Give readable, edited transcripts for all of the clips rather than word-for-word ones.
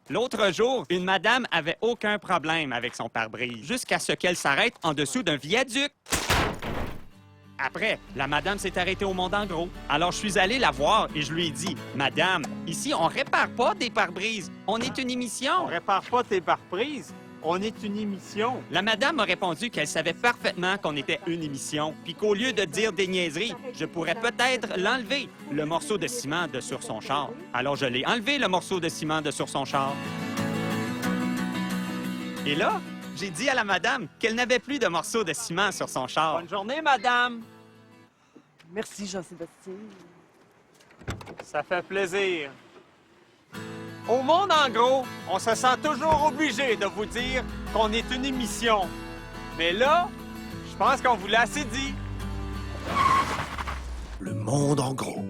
L'autre jour, une madame avait aucun problème avec son pare-brise, jusqu'à ce qu'elle s'arrête en dessous d'un viaduc. Après, la madame s'est arrêtée au Monde en Gros. Alors, je suis allé la voir et je lui ai dit, « Madame, ici, on répare pas des pare-brises. On est une émission. » On répare pas tes pare-brises. On est une émission. La madame m'a répondu qu'elle savait parfaitement qu'on était une émission, puis qu'au lieu de dire des niaiseries, je pourrais peut-être l'enlever, le morceau de ciment de sur son char. Alors, je l'ai enlevé, le morceau de ciment de sur son char. Et là, j'ai dit à la madame qu'elle n'avait plus de morceau de ciment sur son char. Bonne journée, madame. Merci, Jean-Sébastien. Ça fait plaisir. Au Monde en Gros, on se sent toujours obligé de vous dire qu'on est une émission. Mais là, je pense qu'on vous l'a assez dit. Le Monde en Gros.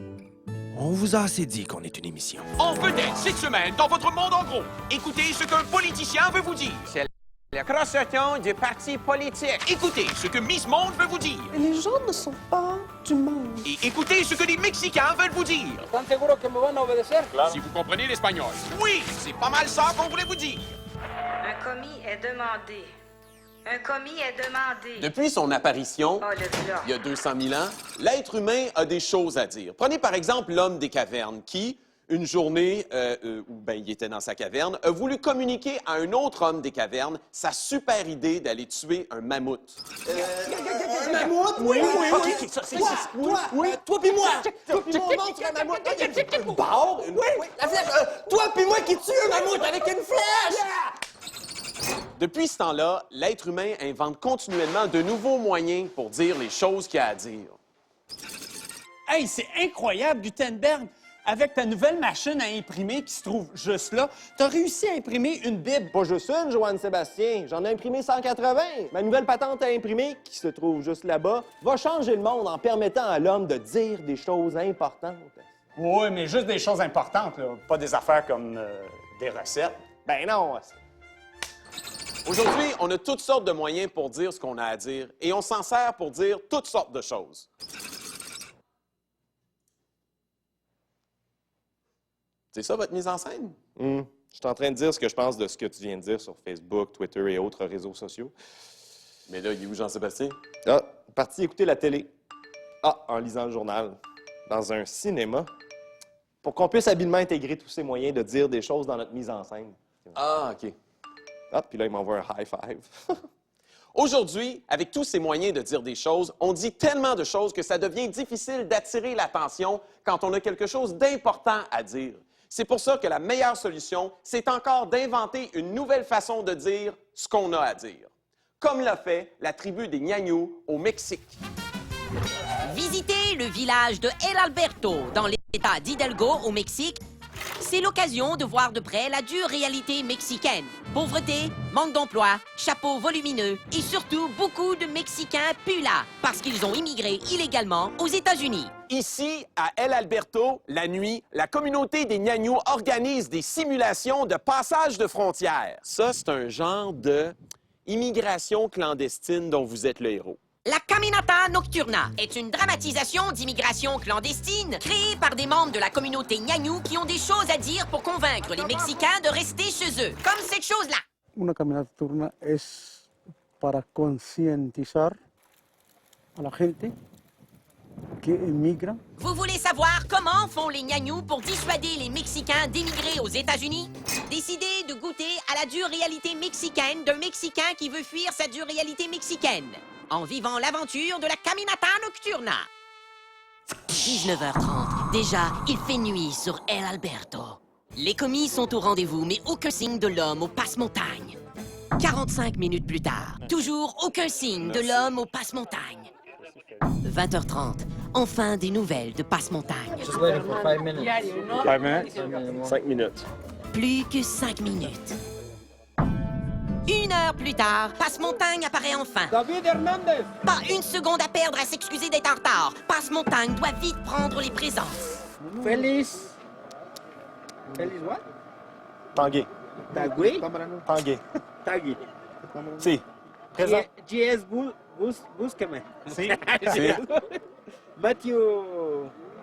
On vous a assez dit qu'on est une émission. En vedette cette semaine dans votre Monde en Gros. Écoutez ce qu'un politicien veut vous dire. C'est le crocheton du parti politique. Écoutez ce que Miss Monde veut vous dire. Les gens ne sont pas du monde. Et écoutez ce que les Mexicains veulent vous dire. Si vous comprenez l'espagnol. Oui, c'est pas mal ça qu'on voulait vous dire. Un commis est demandé. Un commis est demandé. Depuis son apparition, Oh, le gars. il y a 200 000 ans, l'être humain a des choses à dire. Prenez par exemple l'homme des cavernes qui, une journée où il était dans sa caverne, a voulu communiquer à un autre homme des cavernes sa super idée d'aller tuer un mammouth. Un mammouth? Oui, oui, OK, oui. OK, ça, c'est... Toi pis moi! Toi pis moi, on montre un mammouth. Il y a une barre, oui. La flèche. Toi pis moi qui tue un mammouth avec une flèche! Depuis ce temps-là, l'être humain invente continuellement de nouveaux moyens pour dire les choses qu'il a à dire. Hey, c'est incroyable, Gutenberg! Avec ta nouvelle machine à imprimer qui se trouve juste là, t'as réussi à imprimer une Bible. Pas juste une, Johann Sébastien. J'en ai imprimé 180. Ma nouvelle patente à imprimer, qui se trouve juste là-bas, va changer le monde en permettant à l'homme de dire des choses importantes. Oui, mais juste des choses importantes, là. Pas des affaires comme des recettes. Ben non. Aujourd'hui, on a toutes sortes de moyens pour dire ce qu'on a à dire et on s'en sert pour dire toutes sortes de choses. C'est ça, votre mise en scène? Je suis en train de dire ce que je pense de ce que tu viens de dire sur Facebook, Twitter et autres réseaux sociaux. Mais là, il est où Jean-Sébastien? Ah, parti écouter la télé. Ah, en lisant le journal. Dans un cinéma. Pour qu'on puisse habilement intégrer tous ces moyens de dire des choses dans notre mise en scène. Ah, OK. Ah, puis là, il m'envoie un high five. Aujourd'hui, avec tous ces moyens de dire des choses, on dit tellement de choses que ça devient difficile d'attirer l'attention quand on a quelque chose d'important à dire. C'est pour ça que la meilleure solution, c'est encore d'inventer une nouvelle façon de dire ce qu'on a à dire. Comme l'a fait la tribu des Ñañous au Mexique. Visiter le village de El Alberto dans l'État d'Hidalgo au Mexique, c'est l'occasion de voir de près la dure réalité mexicaine. Pauvreté, manque d'emploi, chapeaux volumineux et surtout beaucoup de Mexicains puent là parce qu'ils ont immigré illégalement aux États-Unis. Ici, à El Alberto, la nuit, la communauté des Ñañous organise des simulations de passage de frontières. Ça, c'est un genre de immigration clandestine dont vous êtes le héros. La Caminata Nocturna est une dramatisation d'immigration clandestine créée par des membres de la communauté Ñañou qui ont des choses à dire pour convaincre les Mexicains de rester chez eux, comme cette chose-là. Una caminata nocturna es para concientizar a la gente que emigra. Vous voulez savoir comment font les Ñañous pour dissuader les Mexicains d'émigrer aux États-Unis? Décidez de goûter à la dure réalité mexicaine d'un Mexicain qui veut fuir sa dure réalité mexicaine en vivant l'aventure de la Caminata Nocturna. 19h30. Déjà, il fait nuit sur El Alberto. Les commis sont au rendez-vous, mais aucun signe de l'homme au passe-montagne. 45 minutes plus tard, toujours aucun signe de l'homme au passe-montagne. 20h30. Enfin, des nouvelles de passe-montagne. 5 minutes? 5 minutes. Plus que 5 minutes. 1 heure plus tard, Passe-Montagne apparaît enfin. David Hernandez! Pas une seconde à perdre à s'excuser d'être en retard. Passe-Montagne doit vite prendre les présences. Feliz. Feliz what? Tanguay. Tagui? Tanguay. Tagui. Si. Présent. GS Buscame. Si. Matthew.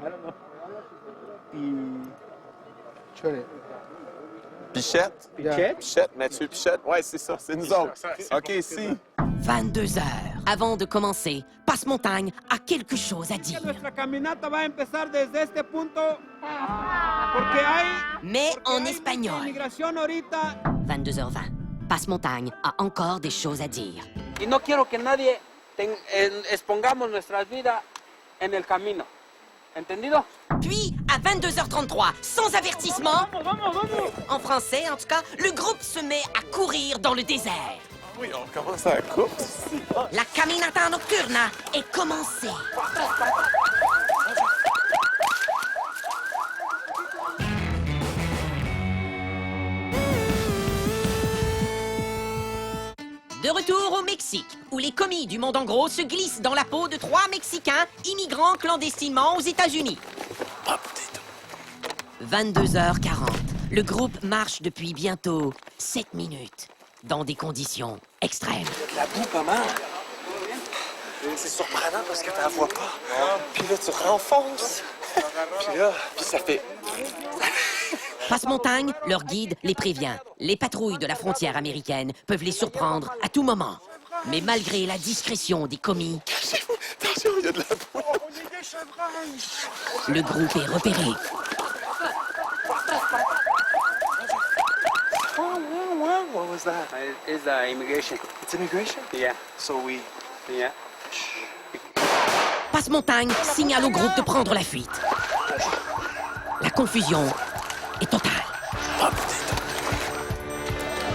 I don't know. Chole. Pichette? Pichette? Pichette, Mathieu Pichette. Ouais, c'est ça, c'est nous autres. OK, si. 22 heures. Avant de commencer, Passe-Montagne a quelque chose à dire. Nuestra caminata va a empezar desde este punto porque hay Mais en espagnol. inmigración ahorita 22h20. Passe-Montagne a encore des choses à dire. y no quiero que nadie expongamos nuestras vidas en el camino. ¿Entendido? Puis, à 22h33, sans avertissement, en français en tout cas, le groupe se met à courir dans le désert. Oui, on commence à la course. La caminata nocturna est commencée. De retour au Mexique, où les commis du monde en gros se glissent dans la peau de 3 Mexicains immigrant clandestinement aux États-Unis. 22h40. Le groupe marche depuis bientôt 7 minutes, dans des conditions extrêmes. La boue pas mal. C'est surprenant parce que t'en vois pas. Puis là, tu renfonces. Puis ça fait... Passe-Montagne, leur guide, les prévient. Les patrouilles de la frontière américaine peuvent les surprendre à tout moment. Mais malgré la discrétion des commis, Attention, il y a de la boue. le groupe est repéré. What was that? It's immigration. It's immigration? Yeah. So we... Yeah. Passe-Montagne signale au groupe de prendre la fuite. La confusion est totale.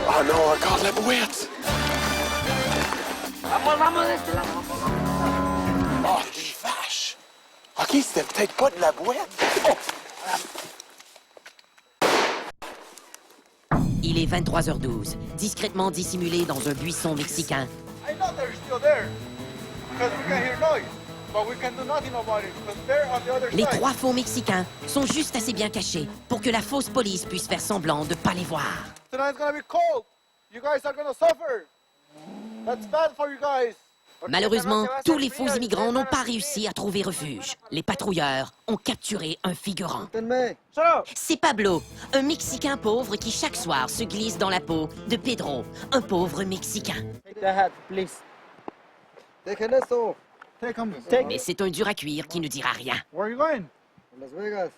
Oh non, encore de la bouette. Oh, des vaches. OK, c'était peut-être pas de la bouette. Oh. Il est 23h12, discrètement dissimulé dans un buisson mexicain. I know they're still there because we can hear noise, but we can do nothing about it because they're on the other Les side. 3 faux Mexicains sont juste assez bien cachés pour que la fausse police puisse faire semblant de pas les voir. Tonight's gonna be cold. You guys are gonna suffer. That's bad for you guys. Malheureusement, tous les faux immigrants n'ont pas réussi à trouver refuge. Les patrouilleurs ont capturé un figurant. Shut up. C'est Pablo, un Mexicain pauvre qui chaque soir se glisse dans la peau de Pedro, un pauvre Mexicain. Take the hat, please. Take it off. Take them. Mais c'est un dur à cuire qui ne dira rien. Where are you going? Las Vegas.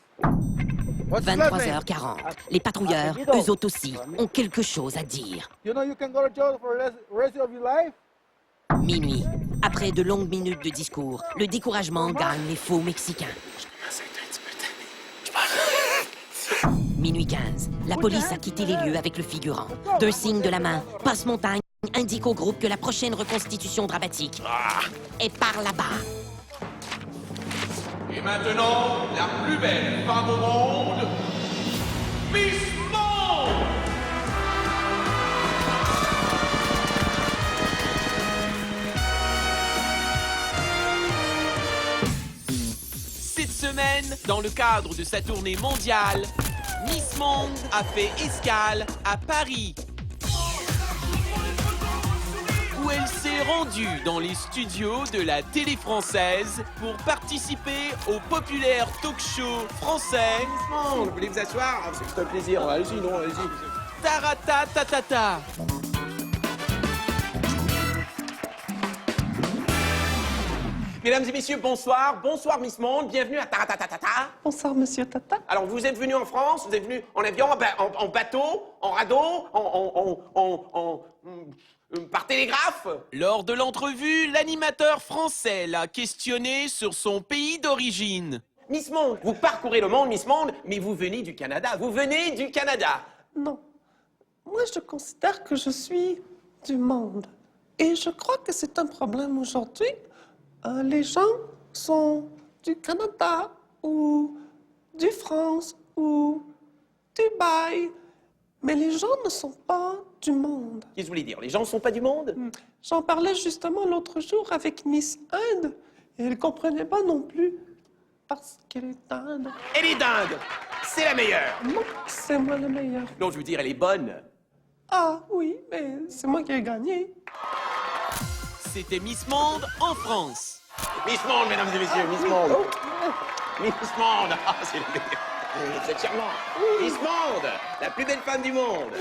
23h40. Les patrouilleurs, eux autres aussi, ont quelque chose à dire. You know you can go to jail for the rest of your life. Minuit. Après de longues minutes de discours, le découragement gagne les faux Mexicains. Minuit 15. La police a quitté les lieux avec le figurant. D'un signe de la main, Passe-Montagne indique au groupe que la prochaine reconstitution dramatique est par là-bas. Et maintenant, la plus belle femme au monde, Miss Monde! Cette semaine, dans le cadre de sa tournée mondiale, Miss Monde a fait escale à Paris, où elle s'est rendue dans les studios de la télé française pour participer au populaire talk-show français Vous voulez vous asseoir? Ah, c'est un plaisir. Allez-y, non, allez-y. Tarata Tatata. Mesdames et messieurs, bonsoir. Bonsoir, Miss Monde. Bienvenue à Taratatata. Bonsoir, Monsieur Tata. Alors, vous êtes venu en France, vous êtes venu en avion, en bateau, en radeau, par télégraphe? Lors de l'entrevue, l'animateur français l'a questionné sur son pays d'origine. Miss Monde, vous parcourez le monde, Miss Monde, mais vous venez du Canada. Vous venez du Canada. Non. Moi, je considère que je suis du monde. Et je crois que c'est un problème aujourd'hui. Les gens sont du Canada ou du France ou Dubaï, mais les gens ne sont pas du monde. Qu'est-ce que vous voulez dire? Les gens ne sont pas du monde? J'en parlais justement l'autre jour avec Miss Inde et elle ne comprenait pas non plus parce qu'elle est d'Inde. Elle est d'Inde. C'est la meilleure. Non, c'est moi la meilleure. Non, je veux dire, elle est bonne. Ah oui, mais c'est moi qui ai gagné. C'était Miss Monde en France. Miss Monde, mesdames et messieurs, Miss Monde. Miss Monde. Ah, c'est la meilleure. C'est charmant. Miss Monde, la plus belle femme du monde.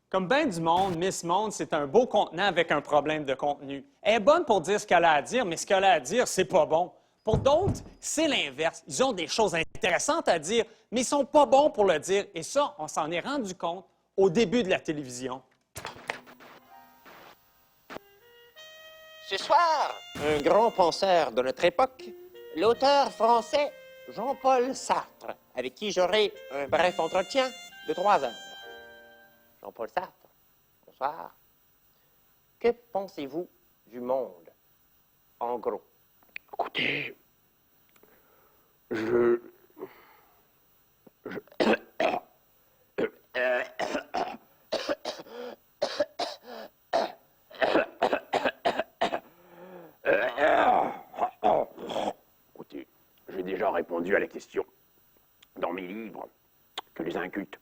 Comme ben du monde, Miss Monde, c'est un beau contenant avec un problème de contenu. Elle est bonne pour dire ce qu'elle a à dire, mais ce qu'elle a à dire, c'est pas bon. Pour d'autres, c'est l'inverse. Ils ont des choses intéressantes à dire, mais ils sont pas bons pour le dire. Et ça, on s'en est rendu compte au début de la télévision. Ce soir, un grand penseur de notre époque, l'auteur français Jean-Paul Sartre, avec qui j'aurai un bref entretien de 3 heures. Jean-Paul Sartre, bonsoir. Que pensez-vous du monde, en gros? Écoutez, Écoutez, j'ai déjà répondu à la question dans mes livres que les incultes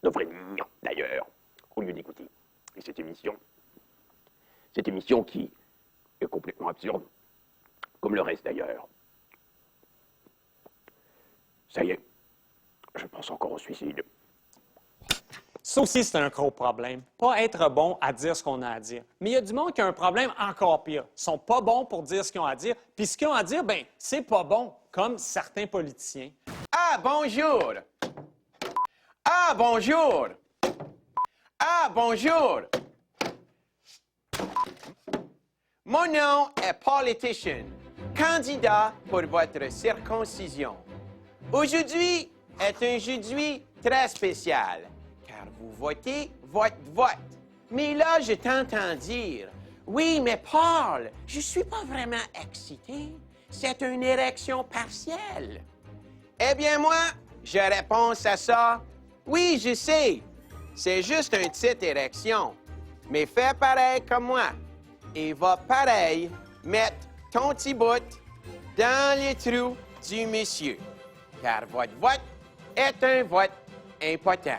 devraient lire, d'ailleurs, au lieu d'écouter. Et cette émission qui est complètement absurde, comme le reste d'ailleurs. Ça y est, je pense encore au suicide. Ça aussi, c'est un gros problème. Pas être bon à dire ce qu'on a à dire. Mais il y a du monde qui a un problème encore pire. Ils sont pas bons pour dire ce qu'ils ont à dire, puis ce qu'ils ont à dire, ben, c'est pas bon, comme certains politiciens. Ah, bonjour! Ah, bonjour! Ah, bonjour! Mon nom est Politician, candidat pour votre circoncision. Aujourd'hui est un jeudi très spécial, car vous votez votre vote. Mais là, je t'entends dire, oui, mais Paul, je suis pas vraiment excité. C'est une érection partielle. Eh bien, moi, je réponds à ça. Oui, je sais. C'est juste une petite érection. Mais fais pareil comme moi. Et va pareil mettre ton petit bout dans les trous du monsieur. Car votre vote est un vote important.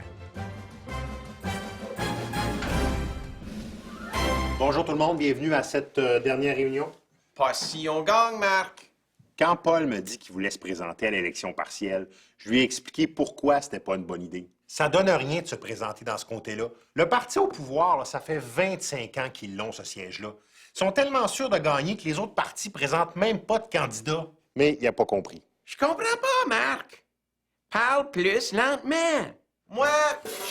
Bonjour tout le monde, bienvenue à cette dernière réunion. Pas si on gagne, Marc. Quand Paul me dit qu'il voulait se présenter à l'élection partielle, je lui ai expliqué pourquoi c'était pas une bonne idée. Ça donne rien de se présenter dans ce comté-là. Le parti au pouvoir, là, ça fait 25 ans qu'ils l'ont, ce siège-là. Ils sont tellement sûrs de gagner que les autres partis présentent même pas de candidats. Mais il n'a pas compris. Je comprends pas, Marc. Parle plus lentement. Moi,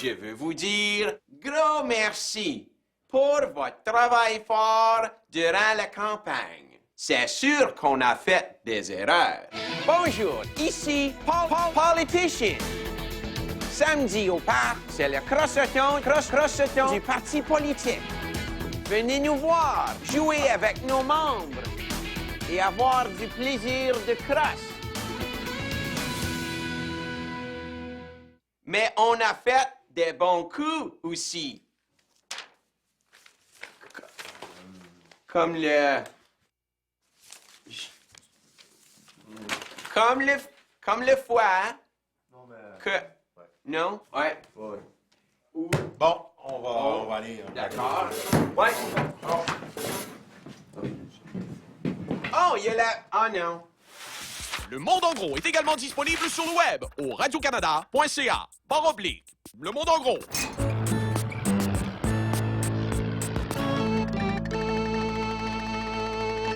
je veux vous dire gros merci pour votre travail fort durant la campagne. C'est sûr qu'on a fait des erreurs. Bonjour, ici Paul Politician. Samedi au parc, c'est le crosseton du parti politique. Venez nous voir, jouer avec nos membres et avoir du plaisir de crosse. Mais on a fait des bons coups aussi. Comme le foie. Non, mais... Non? Ouais. Bon, on va aller... D'accord. Ouais. Oh, il y a la... Oh non. Le Monde en gros est également disponible sur le web au radiocanada.ca/. Le Monde en gros.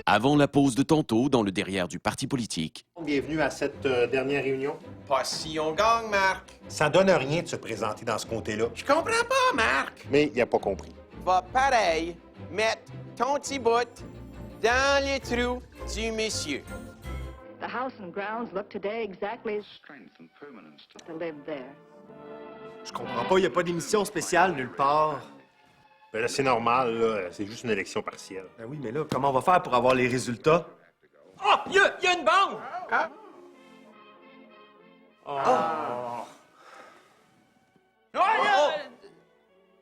Avant la pause de tantôt dans le derrière du parti politique. Bienvenue à cette dernière réunion. Pas si on gagne, Marc. Ça donne rien de se présenter dans ce comté-là. Je comprends pas, Marc. Mais il n'a pas compris. Va pareil mettre ton petit bout dans les trous du monsieur. The house and grounds look today exactly as strength and permanence to live there. Je comprends pas, il n'y a pas d'émission spéciale nulle part. Ben là, c'est normal, là. C'est juste une élection partielle. Ben oui, mais là, comment on va faire pour avoir les résultats? Oh, il y a une bombe! Ah. Oh.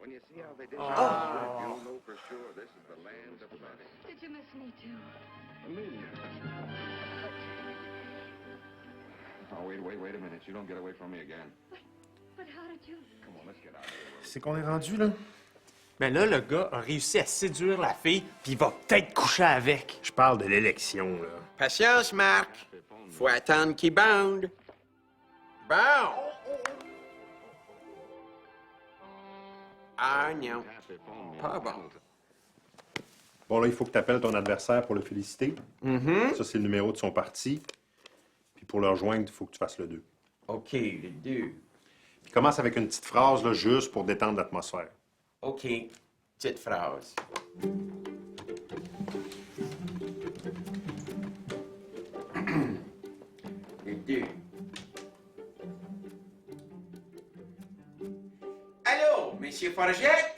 When you see how they did you'll know for sure this is the land of money. Did you miss me too? Amelia. Oh, wait a minute. You don't get away from me again. But how did you... Come on, let's get out of here. C'est qu'on est rendu, là? Ben là, le gars a réussi à séduire la fille, puis il va peut-être coucher avec. Je parle de l'élection, là. Patience, Marc. Faut attendre qu'il bande. Bon. Ah non, pas bon. Bon, là, il faut que tu appelles ton adversaire pour le féliciter. Ça, c'est le numéro de son parti. Puis pour le rejoindre, il faut que tu fasses le 2. OK, le 2. Puis commence avec une petite phrase, là, juste pour détendre l'atmosphère. OK, petite phrase. Le 2. Allô, Monsieur Forget?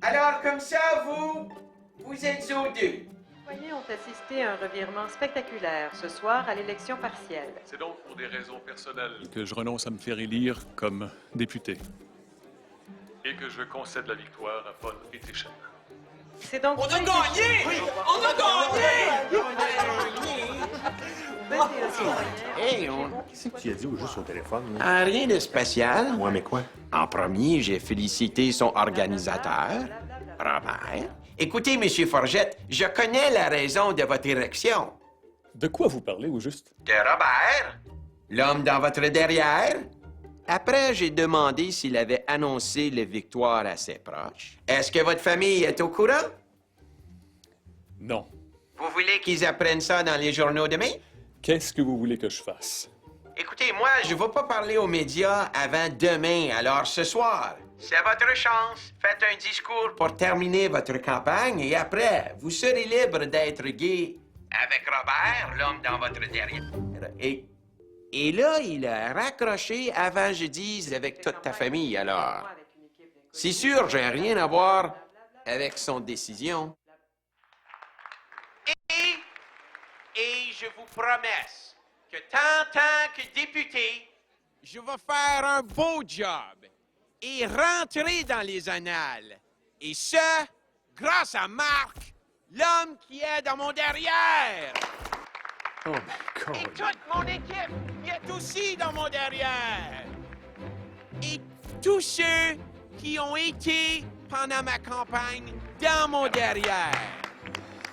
Alors, comme ça, vous êtes au 2. Les citoyens ont assisté à un revirement spectaculaire ce soir à l'élection partielle. C'est donc pour des raisons personnelles que je renonce à me faire élire comme député. Et que je concède la victoire à Paul Ettichen. C'est donc... On a gagné! Oui, on a gagné! Hey, Qu'est-ce que tu as dit au juste au téléphone? là? Ah, rien de spécial. Ouais, mais quoi? En premier, j'ai félicité son organisateur, Robert. Écoutez, Monsieur Forget, je connais la raison de votre érection. De quoi vous parlez, au juste? De Robert, l'homme dans votre derrière. Après, j'ai demandé s'il avait annoncé les victoires à ses proches. Est-ce que votre famille est au courant? Non. Vous voulez qu'ils apprennent ça dans les journaux demain? Qu'est-ce que vous voulez que je fasse? Écoutez, moi, je ne vais pas parler aux médias avant demain, alors ce soir. C'est votre chance. Faites un discours pour terminer votre campagne et après, vous serez libre d'être gay avec Robert, l'homme dans votre derrière. Et là, il a raccroché avant que je dise avec toute ta famille, alors. C'est sûr, j'ai rien à voir avec son décision. Et je vous promets que tant que député, je vais faire un beau job et rentrer dans les annales. Et ce, grâce à Marc, l'homme qui est dans mon derrière. Oh, my God. Et toute mon équipe qui est aussi dans mon derrière. Et tous ceux qui ont été pendant ma campagne dans mon derrière.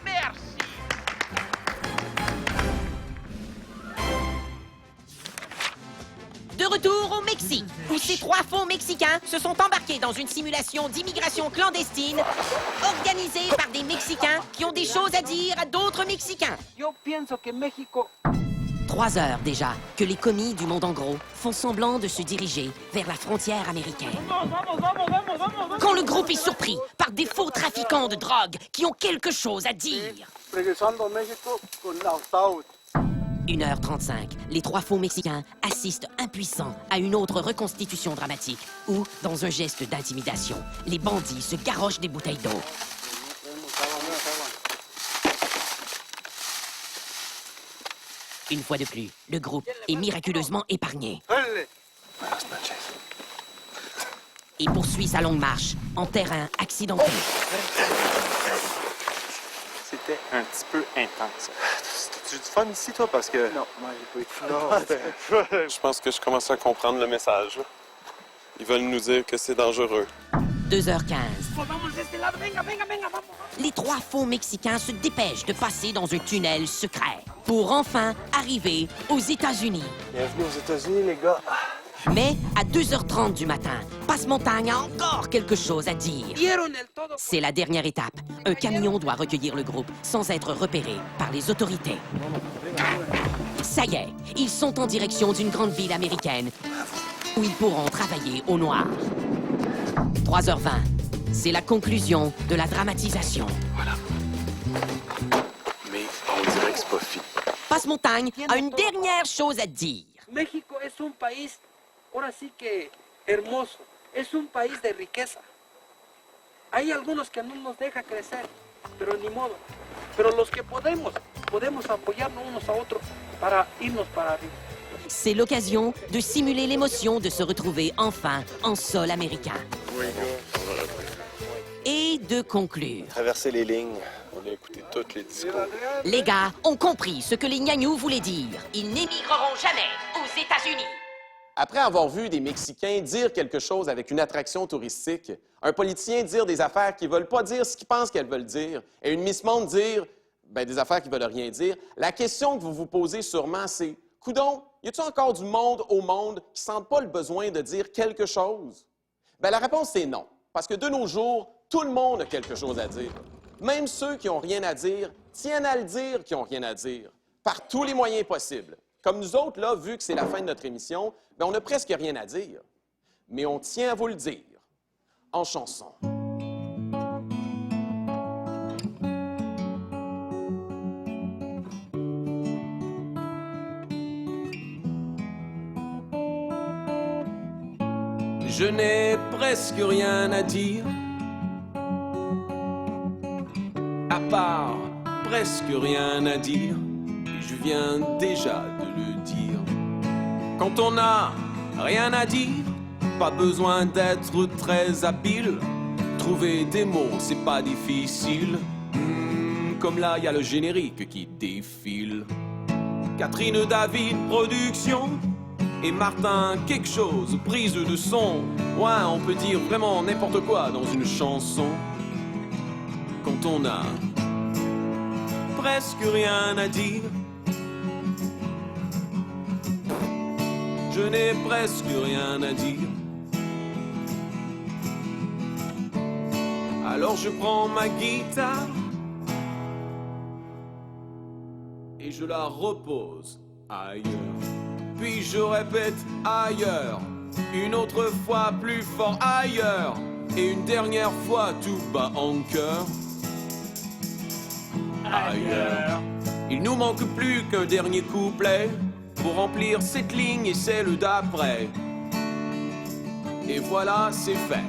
Merci. De retour au Mexique, où ces trois faux Mexicains se sont embarqués dans une simulation d'immigration clandestine organisée par des Mexicains qui ont des choses à dire à d'autres Mexicains. Yo pienso que México... 3 heures déjà que les commis du monde en gros font semblant de se diriger vers la frontière américaine. Quand le groupe est surpris par des faux trafiquants de drogue qui ont quelque chose à dire. Regresando a México con Lautau. 1h35, les trois faux Mexicains assistent impuissants à une autre reconstitution dramatique où, dans un geste d'intimidation, les bandits se garochent des bouteilles d'eau. Une fois de plus, le groupe est miraculeusement épargné et poursuit sa longue marche en terrain accidenté. C'était un petit peu intense. T'as-tu du fun ici, toi, parce que... Non, moi, j'ai pas eu de fun. Je pense que je commence à comprendre le message. Ils veulent nous dire que c'est dangereux. 2h15. Les trois faux Mexicains se dépêchent de passer dans un tunnel secret pour enfin arriver aux États-Unis. Bienvenue aux États-Unis, les gars. Mais à 2h30 du matin, Passe-Montagne a encore quelque chose à dire. C'est la dernière étape. Un camion doit recueillir le groupe sans être repéré par les autorités. Ça y est, ils sont en direction d'une grande ville américaine où ils pourront travailler au noir. 3h20, c'est la conclusion de la dramatisation. Voilà. Mais on dirait que c'est pas fini. Passe-Montagne a une dernière chose à dire. México es un país, ahora sí que hermoso, es un país de riqueza. Hay algunos que no nos deja crecer, pero ni modo. Pero los que podemos apoyarnos unos a otros para irnos para arriba. C'est l'occasion de simuler l'émotion de se retrouver enfin en sol américain. Et de conclure. Traverser les lignes. On a écouté tous les discours. Les gars ont compris ce que les gnagnous voulaient dire. Ils n'émigreront jamais aux États-Unis. Après avoir vu des Mexicains dire quelque chose avec une attraction touristique, un politicien dire des affaires qui ne veulent pas dire ce qu'ils pensent qu'elles veulent dire, et une Miss Monde dire des affaires qui ne veulent rien dire, la question que vous vous posez sûrement, c'est Coudon, y a-t-il encore du monde au monde qui ne sent pas le besoin de dire quelque chose? Bien, la réponse c'est non. Parce que de nos jours, tout le monde a quelque chose à dire. Même ceux qui n'ont rien à dire tiennent à le dire qu'ils n'ont rien à dire, par tous les moyens possibles. Comme nous autres, là, vu que c'est la fin de notre émission, bien, on n'a presque rien à dire. Mais on tient à vous le dire, en chanson. Je n'ai presque rien à dire, à part presque rien à dire, et je viens déjà de le dire. Quand on n'a rien à dire, pas besoin d'être très habile, trouver des mots, c'est pas difficile. Comme là, y a le générique qui défile. Catherine David, production, et Martin quelque chose, prise de son. Ouais, on peut dire vraiment n'importe quoi dans une chanson. Quand on a presque rien à dire, je n'ai presque rien à dire. Alors je prends ma guitare et je la repose ailleurs. Puis je répète ailleurs, une autre fois plus fort ailleurs, et une dernière fois tout bas en chœur. Ailleurs. Il nous manque plus qu'un dernier couplet pour remplir cette ligne et celle d'après. Et voilà, c'est fait.